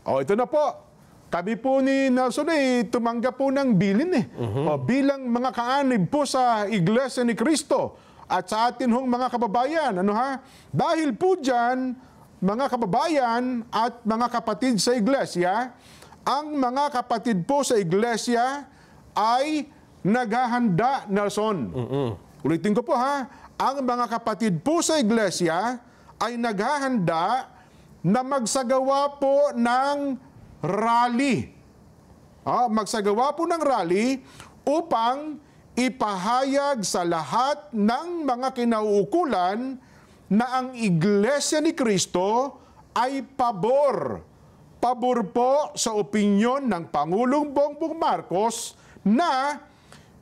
O, ito na po. Kami po ni Nelson tumanggap po ng bilin O, bilang mga kaanib po sa Iglesia ni Cristo at sa atin hong mga kababayan. Dahil po dyan, mga kababayan at mga kapatid sa Iglesia, ang mga kapatid po sa Iglesia ay naghahanda, Nelson. Ulitin ko po ang mga kapatid po sa Iglesia ay naghahanda na magsagawa po ng rally. Magsagawa po ng rally upang ipahayag sa lahat ng mga kinauukulan na ang Iglesia ni Cristo ay pabor. Pabor po sa opinyon ng Pangulong Bongbong Marcos na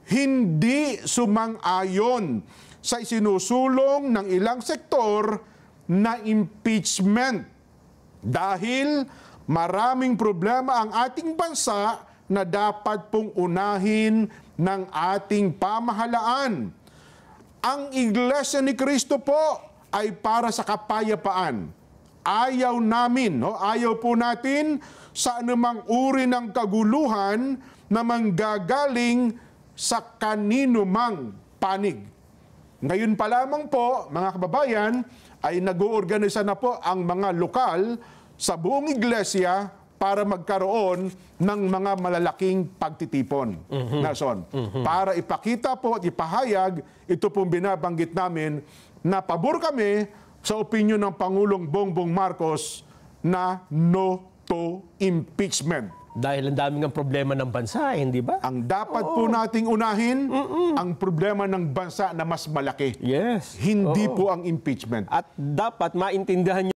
hindi sumang-ayon sa isinusulong ng ilang sektor na impeachment. Dahil maraming problema ang ating bansa na dapat pong unahin ng ating pamahalaan. Ang Iglesia ni Cristo po ay para sa kapayapaan. Ayaw namin, ayaw po natin sa anumang uri ng kaguluhan na manggagaling sa kanino mang panig. Ngayon pa lamang po, mga kababayan, ay nag-uorganisa na po ang mga lokal sa buong iglesia para magkaroon ng mga malalaking pagtitipon. Nason, para ipakita po at ipahayag, ito pong binabanggit namin na pabor kami sa opinyon ng Pangulong Bongbong Marcos na no to impeachment. Dahil ang daming ang problema ng bansa, hindi ba? Ang dapat po nating unahin, ang problema ng bansa na mas malaki. Yes. Hindi po ang impeachment. At dapat maintindihan